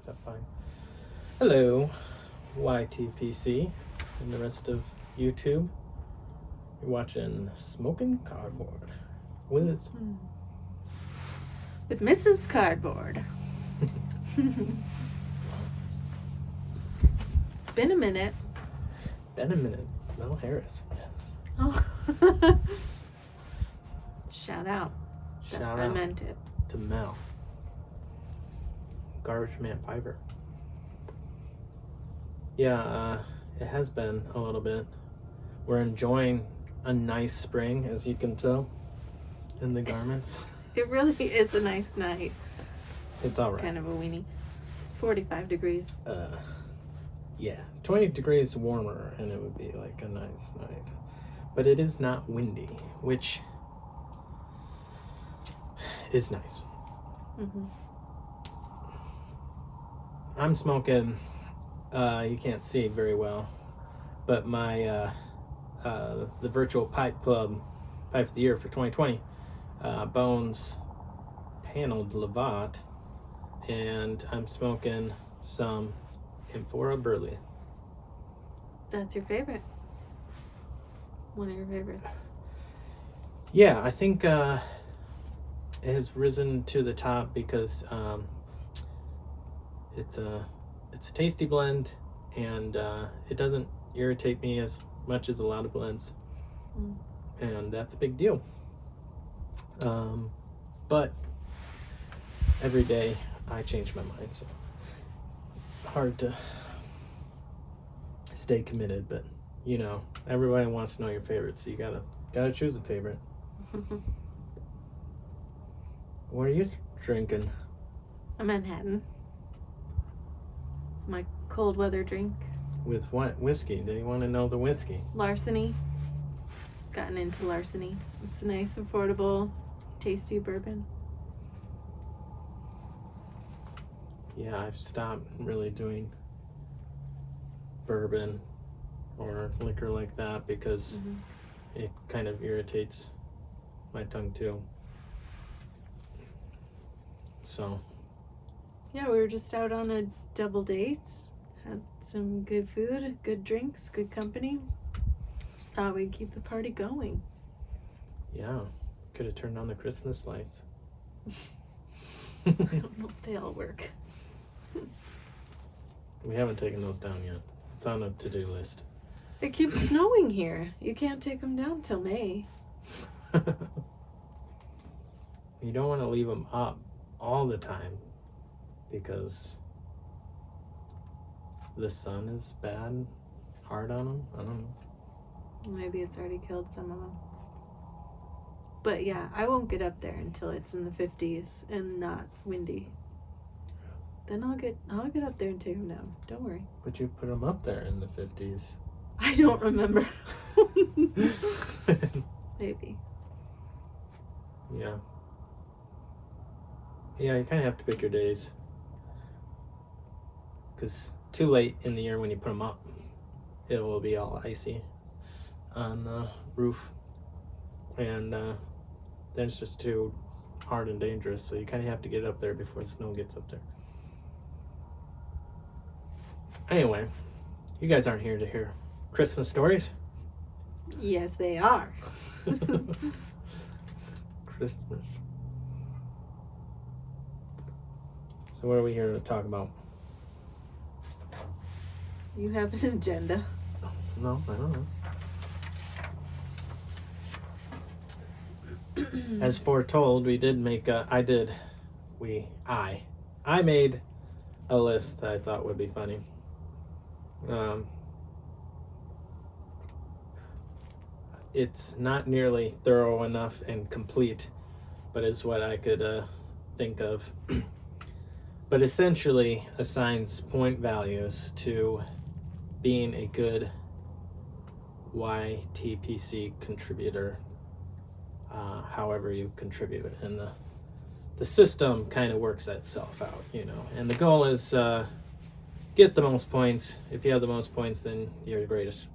Is that fine? Hello, YTPC and the rest of YouTube. You're watching Smoking Cardboard with Mrs. Cardboard. It's been a minute. Been a minute. Mel Harris, yes. Oh. Shout out. Shout I out meant it. to Mel. Garbage Man Piper. Yeah, it has been a little bit. We're enjoying a nice spring, as you can tell, in the garments. It really is a nice night. It's all right. Kind of a weenie. It's 45 degrees. Yeah, 20 degrees warmer and it would be like a nice night. But it is not windy, which is nice. Mm-hmm. I'm smoking, you can't see very well, but my, the virtual pipe club, pipe of the year for 2020, Bones paneled Lavat, and I'm smoking some Amphora Burley. That's your favorite. One of your favorites. Yeah, I think it has risen to the top because it's a tasty blend, and it doesn't irritate me as much as a lot of blends, and that's a big deal. But every day I change my mind, so hard to stay committed. But you know, everybody wants to know your favorite, so you gotta choose a favorite. What are you drinking? A Manhattan. It's my cold weather drink. With what whiskey? Do you want to know the whiskey? Larceny. Gotten into Larceny. It's a nice, affordable, tasty bourbon. Yeah, I've stopped really doing bourbon or liquor like that because it kind of irritates my tongue too. So. Yeah, we were just out on a double date. Had some good food, good drinks, good company. Just thought we'd keep the party going. Yeah, could have turned on the Christmas lights. I don't know if they all work. We haven't taken those down yet. It's on a to-do list. It keeps snowing here. You can't take them down till May. You don't want to leave them up all the time because the sun is bad, hard on them. I don't know. Maybe it's already killed some of them. But yeah, I won't get up there until it's in the 50s and not windy. Then I'll get up there and take them down. Don't worry. But you put them up there in the 50s. I don't remember. Maybe. Yeah. Yeah, you kind of have to pick your days. Because too late in the year when you put them up, it will be all icy on the roof. And then it's just too hard and dangerous. So you kind of have to get up there before the snow gets up there. Anyway, you guys aren't here to hear Christmas stories. Yes, they are. Christmas. So what are we here to talk about? You have an agenda. No, I don't know. As foretold, we did make I made a list that I thought would be funny. It's not nearly thorough enough and complete, but it's what I could think of. But essentially assigns point values to being a good YTPC contributor, however you contribute, and the system kind of works itself out, you know. And the goal is get the most points. If you have the most points, then you're the greatest.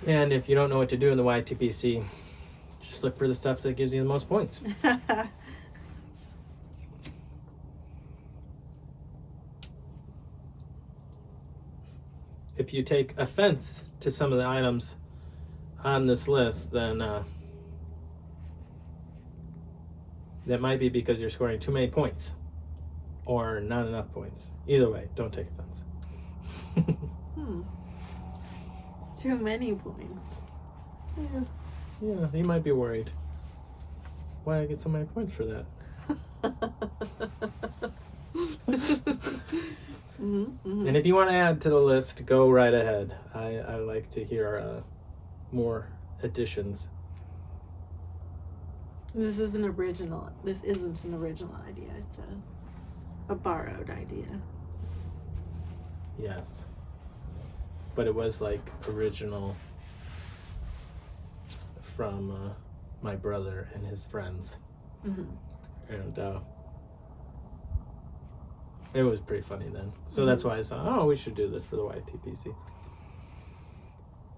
And if you don't know what to do in the YTPC, just look for the stuff that gives you the most points. if you take offense to some of the items on this list, then that might be because you're scoring too many points or not enough points. Either way, don't take offense. Too many points. Yeah, you might be worried. Why did I get so many points for that? And if you want to add to the list, go right ahead. I like to hear more additions. This isn't an original idea. It's a borrowed idea. Yes. But it was like original from my brother and his friends. And it was pretty funny then. So that's why I thought, we should do this for the YTPC.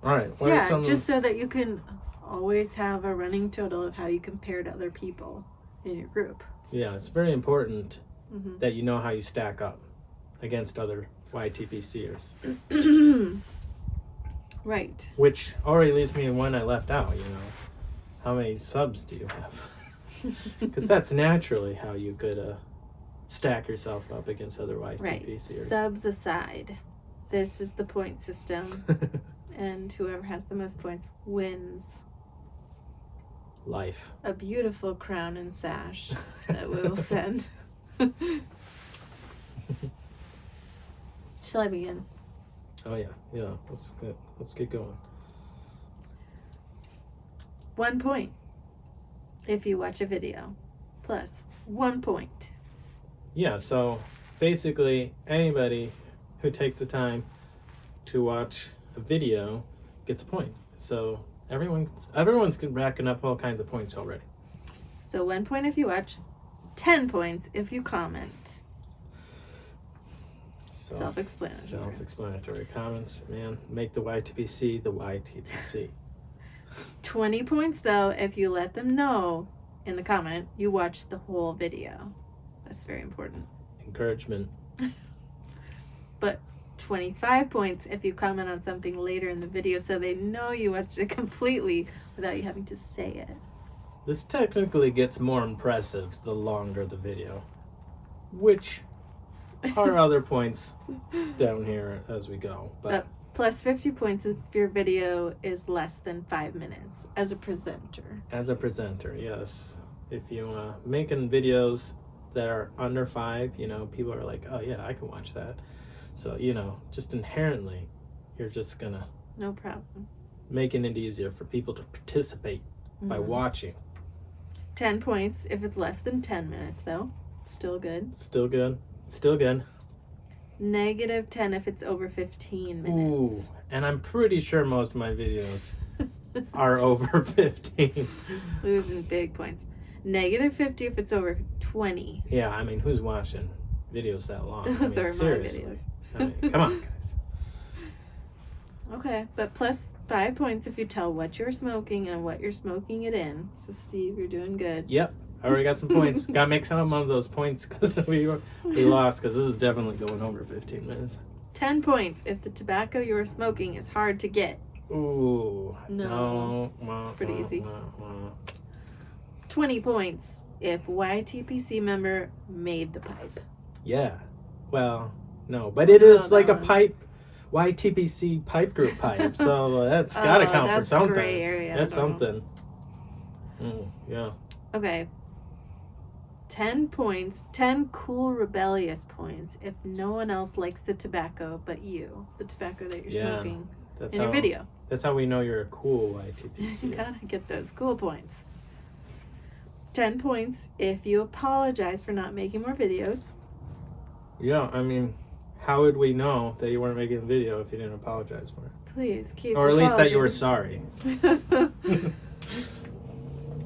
All right. What are some... just so that you can always have a running total of how you compare to other people in your group. Yeah, it's very important that you know how you stack up against other YTPCers. Right. Which already leaves me in one I left out, How many subs do you have? Because that's naturally how you could stack yourself up against other YTPCers. Right. Subs aside, this is the point system, and whoever has the most points wins life. A beautiful crown and sash that we will send. Shall I begin? Oh yeah. Let's get going. 1 point if you watch a video, plus 1 point. Yeah, so basically anybody who takes the time to watch a video gets a point. So everyone's racking up all kinds of points already. So 1 point if you watch, 10 points if you comment. Self-explanatory. Self-explanatory comments, man. Make the YTPC the YTPC. 20 points though if you let them know in the comment you watched the whole video. That's very important. Encouragement. But 25 points if you comment on something later in the video so they know you watched it completely without you having to say it. This technically gets more impressive the longer the video, which are other points down here as we go. But plus 50 points if your video is less than 5 minutes as a presenter. As a presenter, yes. If you making videos that are under 5, people are like, oh yeah, I can watch that. So, just inherently, you're just gonna no problem making it easier for people to participate by watching. 10 points if it's less than 10 minutes though. Still good. Still good. Negative 10 if it's over 15 minutes. Ooh, and I'm pretty sure most of my videos are over 15. Losing big points. Negative 50 if it's over 20. Yeah, I mean, who's watching videos that long? Those are seriously. my videos. I mean, come on, guys. Okay, but plus 5 points if you tell what you're smoking and what you're smoking it in. So, Steve, you're doing good. Yep, I already got some points. Got to make some of those points because we lost because this is definitely going over 15 minutes. 10 points if the tobacco you're smoking is hard to get. Ooh. No. It's pretty easy. 20 points if YTPC member made the pipe. Yeah. Well, no, but it is like a one. pipe, YTPC pipe group pipe, so that's got to count for something. Gray area. That's something. Yeah. Okay. 10 points, 10 cool rebellious points if no one else likes the tobacco but you, the tobacco that you're smoking in your video. That's how we know you're a cool YTPC. You gotta get those cool points. 10 points if you apologize for not making more videos. Yeah, I mean, how would we know that you weren't making a video if you didn't apologize for it? Please keep Or at least that you were apologizing. sorry.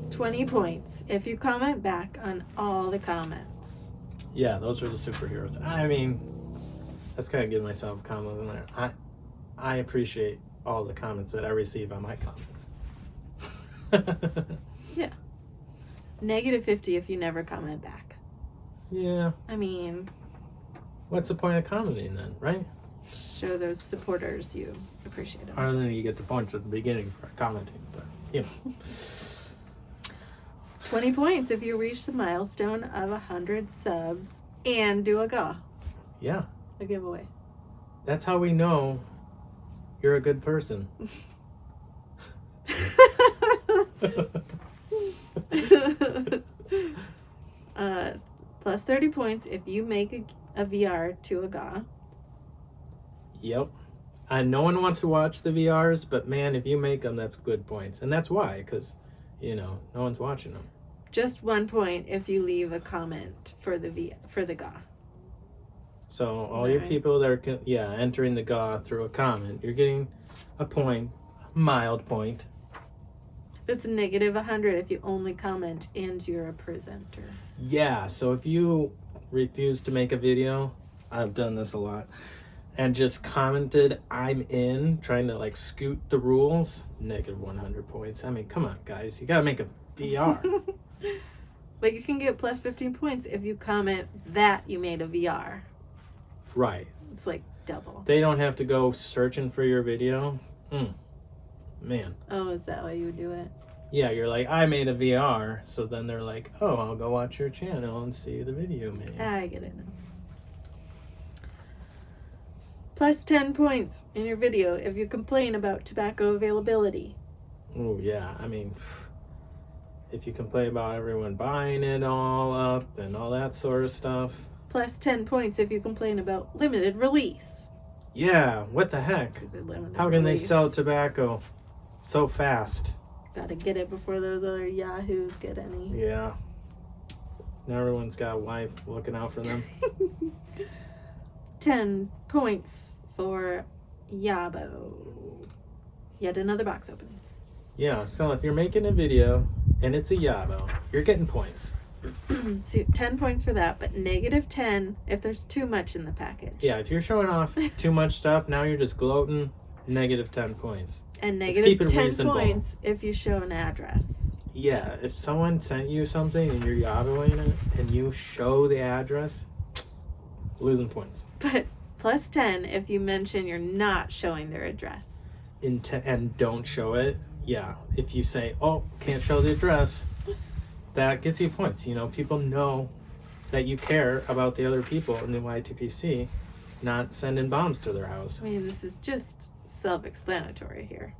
20 points if you comment back on all the comments. Yeah, those are the superheroes. I mean, that's kind of giving myself a compliment there. I appreciate all the comments that I receive on my comments. Yeah. Negative 50 if you never comment back. Yeah. I mean... What's the point of commenting then, right? show those supporters you appreciate them. Other than you get the points at the beginning for commenting, but you know. 20 points if you reach the milestone of 100 subs and do a GA, Yeah, a giveaway. that's how we know you're a good person. Plus 30 points if you make a VR to a GA. Yep. No one wants to watch the VRs, but man, if you make them, that's good points. And that's why, because, you know, no one's watching them. Just 1 point if you leave a comment for the GA. So all your right? people that are, entering the GA through a comment, you're getting a point, mild point. It's negative 100 if you only comment and you're a presenter. Yeah, so if you refuse to make a video, I've done this a lot, and just commented, I'm in, trying to like scoot the rules, negative 100 points. I mean, come on, guys. You got to make a VR. But you can get plus 15 points if you comment that you made a VR. Right. It's like double. They don't have to go searching for your video. Man. Oh, is that why you would do it? Yeah, you're like, I made a VR. So then they're like, oh, I'll go watch your channel and see the video, man. I get it now. Plus 10 points in your video if you complain about tobacco availability. Oh, yeah. I mean, if you complain about everyone buying it all up and all that sort of stuff. Plus 10 points if you complain about limited release. Yeah, what the heck? How can they sell tobacco so fast? Gotta get it before those other yahoos get any. Yeah. Now everyone's got a wife looking out for them. 10 points for Yabo. Yet another box opening. Yeah, so if you're making a video and it's a Yabo, you're getting points. So 10 points for that, but negative 10 if there's too much in the package. Yeah, if you're showing off too much stuff, now you're just gloating, negative 10 points. And Let's negative keep it 10 reasonable. points if you show an address. Yeah, if someone sent you something and you're Yaboing it and you show the address, losing points. But plus 10 if you mention you're not showing their address. And don't show it. Yeah, if you say, oh, can't show the address, that gets you points. You know, people know that you care about the other people in the YTPC, not sending bombs to their house. I mean, this is just self-explanatory here.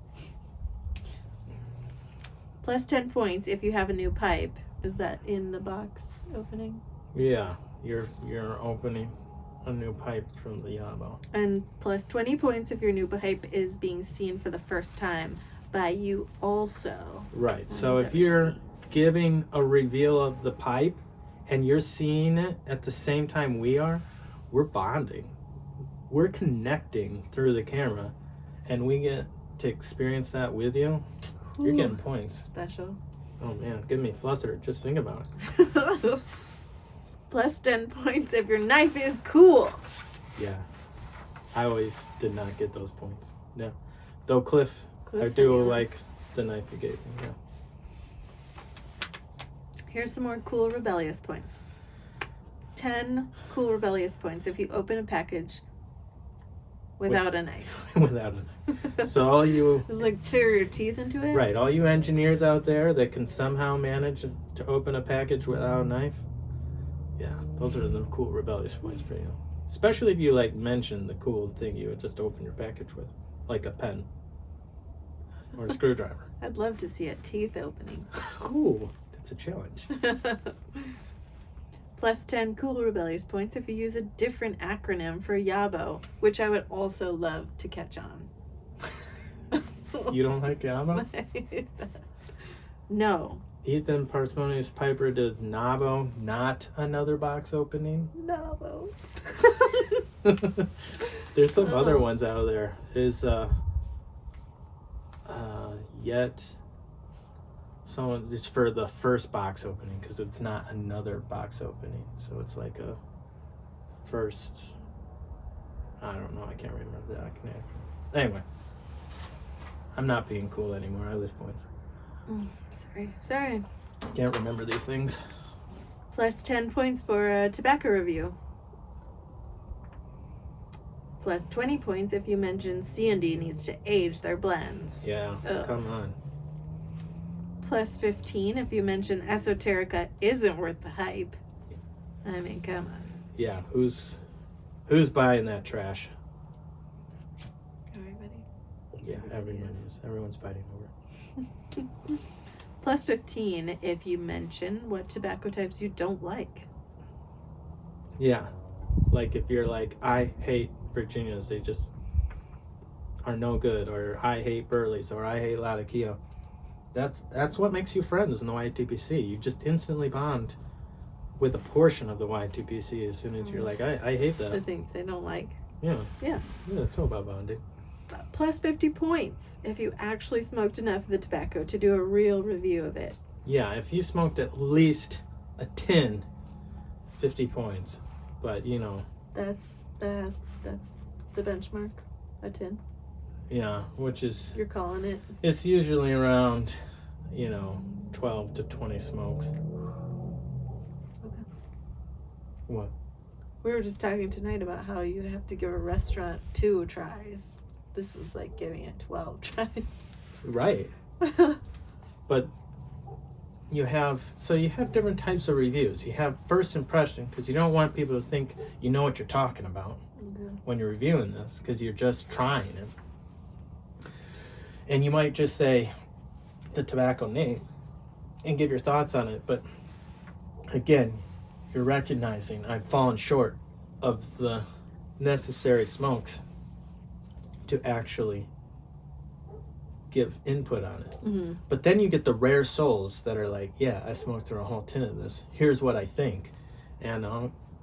Plus 10 points if you have a new pipe. Is that in the box opening? Yeah, you're opening a new pipe from the Yabo. And plus 20 points if your new pipe is being seen for the first time by you also. Right, so if you're giving a reveal of the pipe and you're seeing it at the same time we are, we're bonding. We're connecting through the camera and we get to experience that with you. You're Ooh, getting points. special. Oh man, give me flustered. Just think about it. Plus 10 points if your knife is cool. Yeah. I always did not get those points. No. Though Cliff I said do yeah. like the knife you gave me. Yeah. Here's some more cool rebellious points. 10 cool rebellious points if you open a package without a knife. Without a knife. So all you It's like tear your teeth into it. right, all you engineers out there that can somehow manage to open a package without a knife, yeah, those are the cool rebellious points for you. Especially if you like mention the cool thing you would just open your package with, like a pen or a screwdriver. I'd love to see a teeth opening. Cool, that's a challenge. Plus 10 cool rebellious points if you use a different acronym for Yabo, which I would also love to catch on. You don't like Yabo? No. Ethan Parsimonious Piper does Nabo, not another box opening. Nabo. There's some other ones out there. Is yet someone is for the first box opening because it's not another box opening, so it's like a first. I don't know. I can't remember the acronym. Anyway, I'm not being cool anymore. I lose points. Sorry. Can't remember these things. Plus 10 points for a tobacco review. Plus 20 points if you mention C&D needs to age their blends. Yeah, Ugh. come on. Plus 15 if you mention Esoterica isn't worth the hype. I mean, come on. Yeah, who's buying that trash? Everybody. Yeah, everyone's fighting over it. Plus 15 if you mention what tobacco types you don't like. Yeah, like if you're like, I hate Virginias, they just are no good, or I hate Burleys, or I hate Latakia. That's what makes you friends in the YTPC. You just instantly bond with a portion of the YTPC as soon as you're like, I hate that. The things they don't like. Yeah. Yeah. Yeah, it's all about bonding. Plus 50 points if you actually smoked enough of the tobacco to do a real review of it. Yeah, if you smoked at least a tin, 50 points. But, you know. That's the benchmark, a 10. Yeah, which is... You're calling it? It's usually around, 12 to 20 smokes. Okay. What? We were just talking tonight about how you have to give a restaurant 2 tries. This is like giving it 12 tries. Right. But you have different types of reviews. You have first impression, because you don't want people to think you know what you're talking about when you're reviewing this, because you're just trying it. And you might just say the tobacco name and give your thoughts on it. But again, you're recognizing I've fallen short of the necessary smokes to actually give input on it. Mm-hmm. But then you get the rare souls that are like, yeah, I smoked through a whole tin of this. Here's what I think. And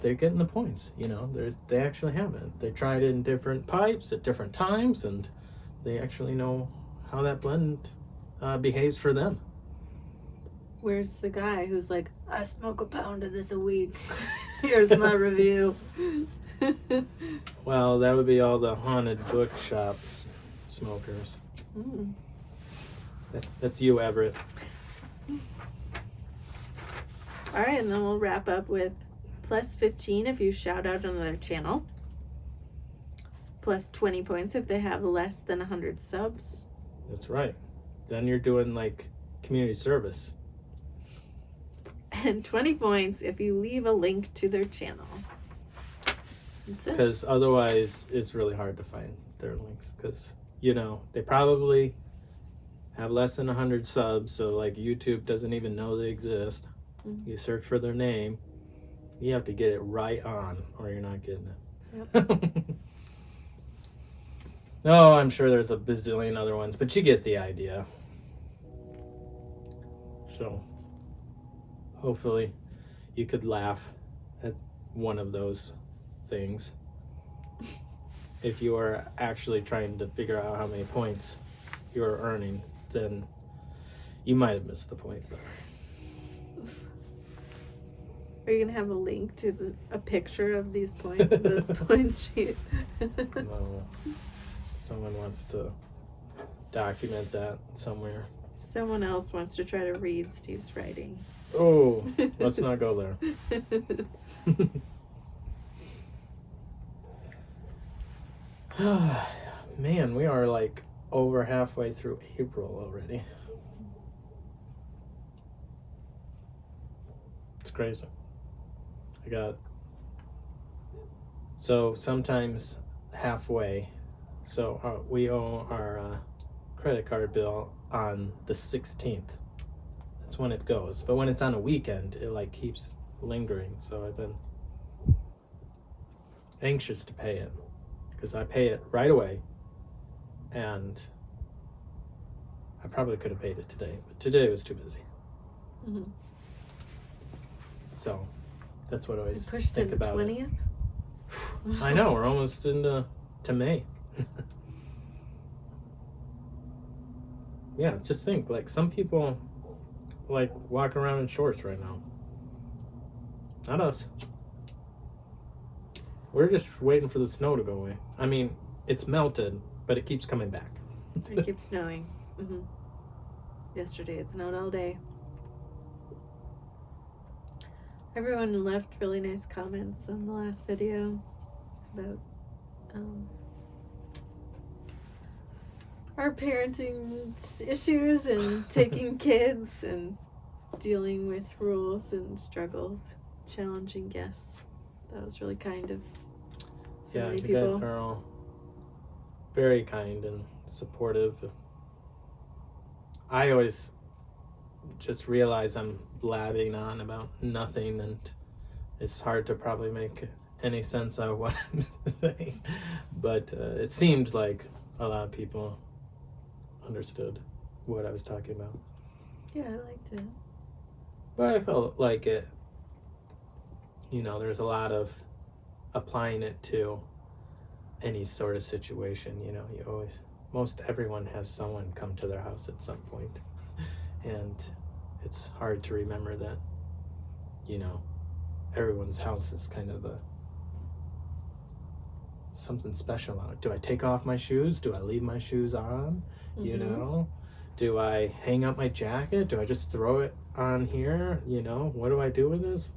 they're getting the points. They actually have it. They tried it in different pipes at different times, and they actually know how that blend behaves for them. Where's the guy who's like, I smoke a pound of this a week. Here's my review. Well, that would be all the haunted bookshop smokers. Mm. That's you, Everett. All right, and then we'll wrap up with plus 15 if you shout out on their channel. Plus 20 points if they have less than 100 subs. That's right. Then you're doing like community service. And 20 points if you leave a link to their channel. Because otherwise it's really hard to find their links, because they probably have less than 100 subs, so like YouTube doesn't even know they exist. Mm-hmm. You search for their name, you have to get it right on or you're not getting it. Yep. No, I'm sure there's a bazillion other ones, but you get the idea. So hopefully you could laugh at one of those things if you are actually trying to figure out how many points you're earning. Then you might have missed the point. But are you gonna have a link to a picture of these points? Those points sheet? No, someone wants to document that somewhere. Someone else wants to try to read Steve's writing. Oh, let's not go there. Man, we are like over halfway through April already. It's crazy. So sometimes halfway. So we owe our credit card bill on the 16th. That's when it goes. But when it's on a weekend, it like keeps lingering. So I've been anxious to pay it, because I pay it right away, and I probably could have paid it today, but today was too busy. Mm-hmm. So that's what I always pushed think to about 20th? it. I know, we're almost into May. Yeah, just think, like some people like walk around in shorts right now. Not us. We're just waiting for the snow to go away. I mean, it's melted, but it keeps coming back. It keeps snowing. Mm-hmm. Yesterday it snowed all day. Everyone left really nice comments on the last video about our parenting issues and taking kids and dealing with rules and struggles, challenging guests. That was really kind of so Yeah, many you people. guys are all very kind and supportive. I always just realize I'm blabbing on about nothing, and it's hard to probably make any sense out of what I'm saying. But it seemed like a lot of people understood what I was talking about. Yeah, I liked it. But I felt like it, there's a lot of applying it to any sort of situation. Most everyone has someone come to their house at some point. And it's hard to remember that, everyone's house is kind of something special on it. Do I take off my shoes? Do I leave my shoes on? Mm-hmm. Do I hang up my jacket? Do I just throw it on here? What do I do with this?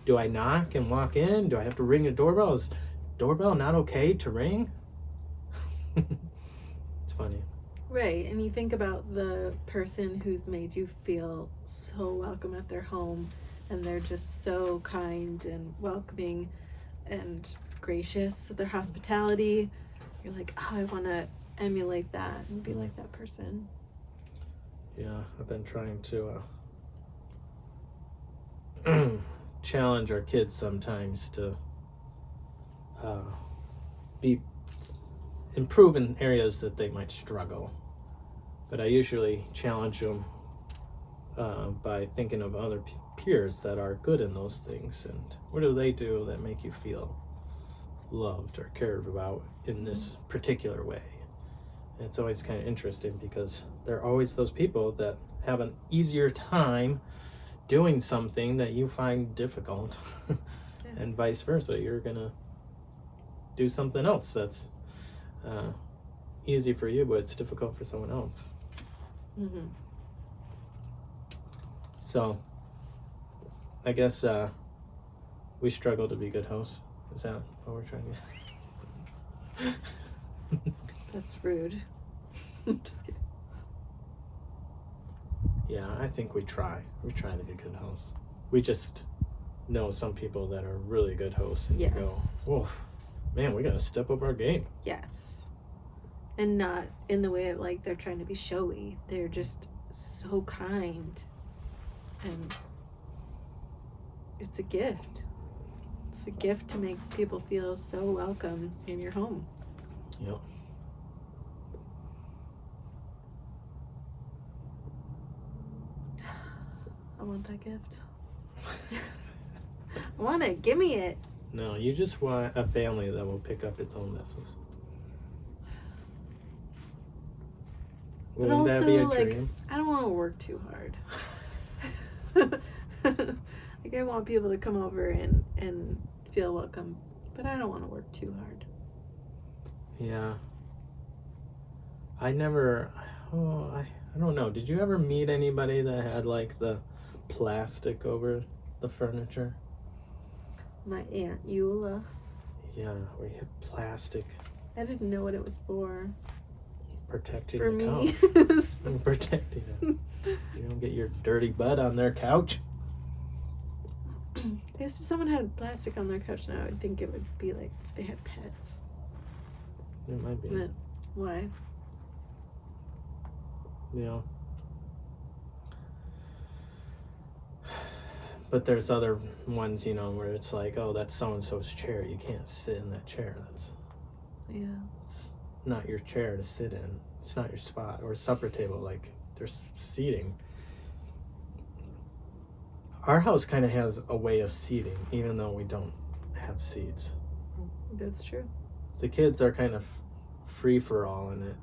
Do I knock and walk in? Do I have to ring a doorbell? Is doorbell not okay to ring? It's funny. Right, and you think about the person who's made you feel so welcome at their home, and they're just so kind and welcoming and gracious with their hospitality. You're like, oh, I want to emulate that and be like that person. Yeah, I've been trying to challenge our kids sometimes to improve in areas that they might struggle. But I usually challenge them by thinking of other peers that are good in those things, and what do they do that make you feel loved or cared about in this particular way. And it's always kind of interesting because there are always those people that have an easier time doing something that you find difficult. Yeah. And vice versa. You're gonna do something else that's easy for you, but it's difficult for someone else. Mm-hmm. So I guess we struggle to be good hosts. Is that what we're trying to say? That's rude. Just kidding. Yeah, I think we try. We try to be good hosts. We just know some people that are really good hosts, and Yes. you go, "Whoa, man, we gotta step up our game." Yes. And not in the way like they're trying to be showy. They're just so kind. And it's a gift. It's a gift to make people feel so welcome in your home. Yep. I want that gift. I want it. Give me it. No, you just want a family that will pick up its own messes. But Wouldn't that be a also, like, dream? I don't want to work too hard. Like, I want people to come over and feel welcome, but I don't want to work too hard. Yeah. I don't know. Did you ever meet anybody that had like the plastic over the furniture? My Aunt Eula. Yeah, where you had plastic I didn't know what it was for. protecting For the me. couch. It was for Protecting it. You don't get your dirty butt on their couch. I guess if someone had plastic on their couch now, I would think it would be like they had pets. It might be. But why? Yeah. But there's other ones, where it's like, oh, that's so-and-so's chair. You can't sit in that chair. Yeah. It's not your chair to sit in. It's not your spot. Or a supper table, like, there's seating. Our house kind of has a way of seating, even though we don't have seats. That's true. The kids are kind of free for all in it.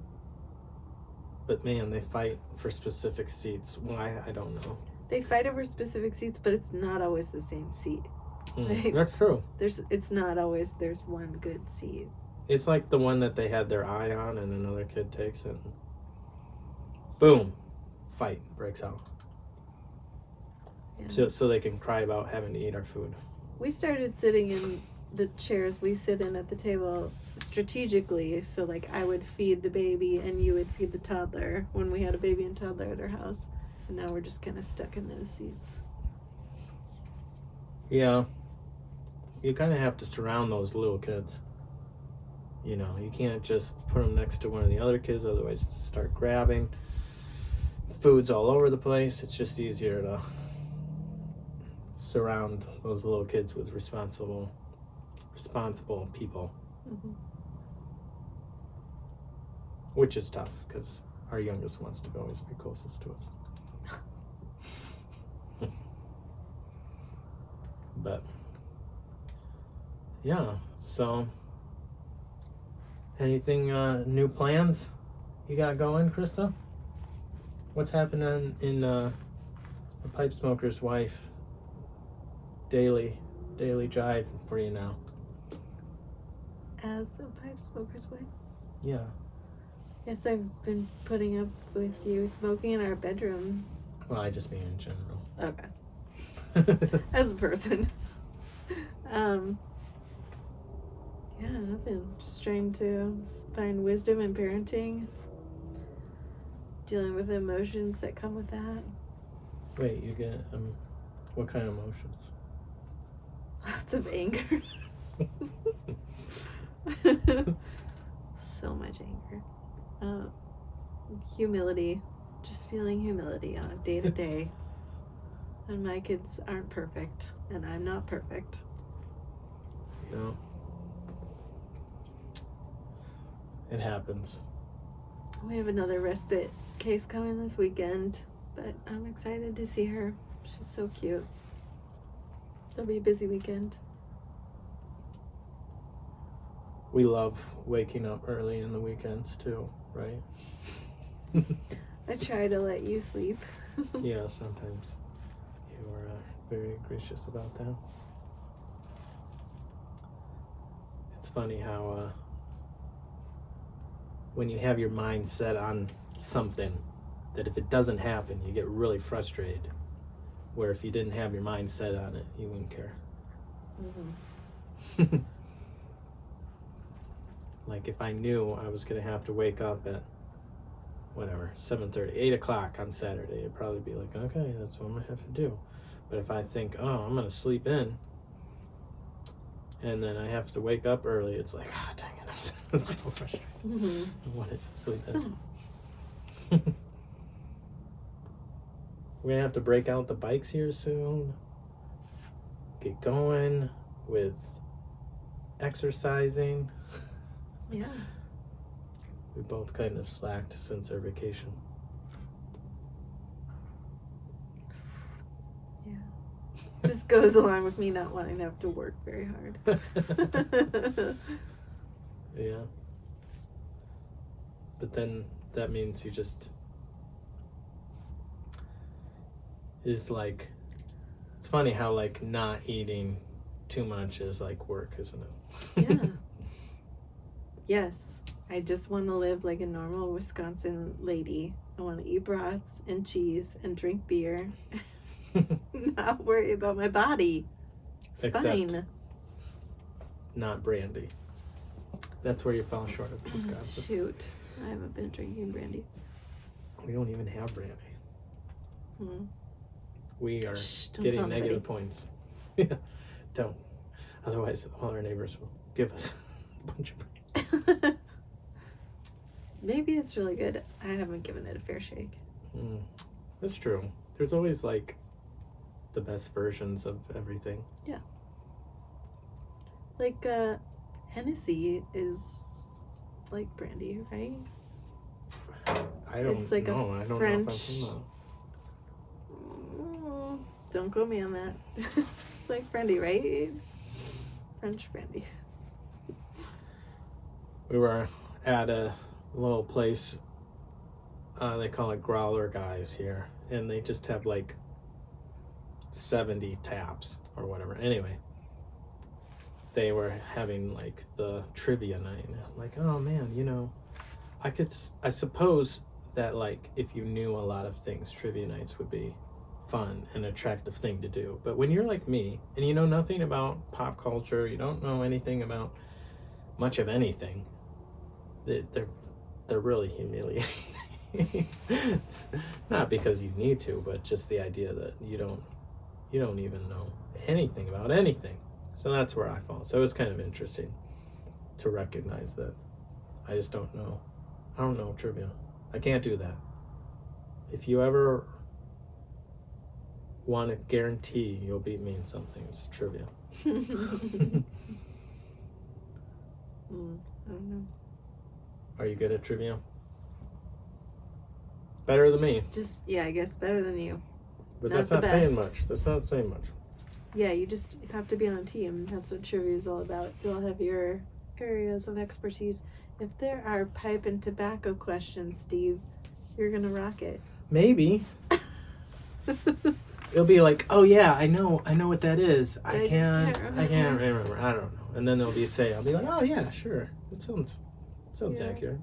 But man, they fight for specific seats. Why? I don't know. They fight over specific seats, but it's not always the same seat. Like, That's true. it's not always there's one good seat. It's like the one that they had their eye on and another kid takes it. And boom. Fight breaks out. Yeah. So they can cry about having to eat our food. We started sitting in the chairs we sit in at the table strategically. So like I would feed the baby and you would feed the toddler when we had a baby and toddler at our house. And now we're just kind of stuck in those seats. Yeah. You kind of have to surround those little kids. You know, you can't just put them next to one of the other kids, otherwise they start grabbing. Food's all over the place. It's just easier to surround those little kids with responsible people. Mm-hmm. Which is tough, because our youngest wants to always be closest to us. But, yeah, so, anything, new plans you got going, Krista? What's happening in the Pipe Smoker's Wife daily drive for you now? As a pipe smoker's wife? Yeah. Yes, I've been putting up with you smoking in our bedroom. Well, I just mean in general. Okay. As a person. Yeah, nothing. Just trying to find wisdom in parenting. Dealing with the emotions that come with that. Wait, you get, what kind of emotions? Lots of anger. So much anger. Humility. Just feeling humility on a day to day. And my kids aren't perfect, and I'm not perfect. Yeah. It happens. We have another respite case coming this weekend, but I'm excited to see her. She's so cute. It'll be a busy weekend. We love waking up early in the weekends too, right? I try to let you sleep. Yeah, sometimes you are very gracious about that. It's funny how when you have your mind set on something, that if it doesn't happen, you get really frustrated. Where if you didn't have your mind set on it, you wouldn't care. Mm-hmm. Like if I knew I was going to have to wake up at whatever, 7:30, 8 o'clock on Saturday, it'd probably be like, okay, that's what I'm going to have to do. But if I think, oh, I'm going to sleep in, and then I have to wake up early, it's like, oh, dang it, I'm so frustrated. Mm-hmm. I wanted to sleep in. We're going to have to break out the bikes here soon. Get going with exercising. Yeah. We both kind of slacked since our vacation. Yeah. Just goes along with me not wanting to have to work very hard. Yeah. But then that means you just is like, it's funny how like not eating too much is like work, isn't it? Yeah. Yes. I just want to live like a normal Wisconsin lady. I want to eat brats and cheese and drink beer. Not worry about my body. It's Except fine. not brandy. That's where you fell short of Wisconsin. Shoot. I haven't been drinking brandy. We don't even have brandy. Hmm. We are Shh, don't getting tell negative points. Don't. Otherwise, all our neighbors will give us a bunch of brandy. Maybe it's really good. I haven't given it a fair shake. That's true. There's always like the best versions of everything. Yeah. Like Hennessy is like brandy, right? I don't It's like know. a I don't French... know if I'm from Don't quote me on that. It's like brandy, right? French brandy. We were at a little place, they call it Growler Guys here, and they just have like 70 taps or whatever. Anyway, they were having like the trivia night, and I'm like, oh man, you know, I suppose that like if you knew a lot of things, trivia nights would be fun and attractive thing to do. But when you're like me and you know nothing about pop culture, you don't know anything about much of anything, they're really humiliating. Not because you need to, but just the idea that you don't even know anything about anything. So that's where I fall. So it was kind of interesting to recognize that I just don't know. I don't know trivia. I can't do that. If you ever want to guarantee you'll beat me in something, it's trivia. I don't know. Are you good at trivia? Better than me. I guess better than you. But Not that's the not saying best. much. That's not saying much. Yeah, you just have to be on a team. That's what trivia is all about. You'll have your areas of expertise. If there are pipe and tobacco questions, Steve, you're gonna rock it. Maybe. It'll be like, oh yeah, I know what that is. I can't remember. I don't know. And then I'll be like, oh yeah, sure. It sounds Yeah. accurate.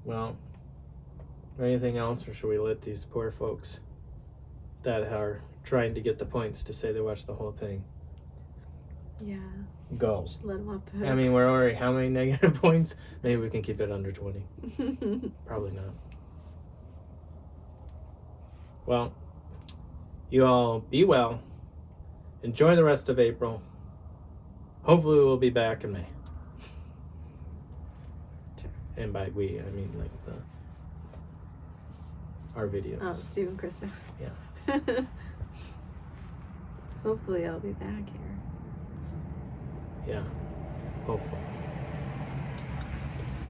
Well, anything else, or should we let these poor folks that are trying to get the points to say they watched the whole thing Yeah. go? Just let them off the hook. I mean, we're already how many negative points? Maybe we can keep it under 20. Probably not. Well, you all be well. Enjoy the rest of April. Hopefully we'll be back in May. Sure. And by we, I mean like our videos. Oh, Steve and Krista. Yeah. Hopefully I'll be back here. Yeah. Hopefully.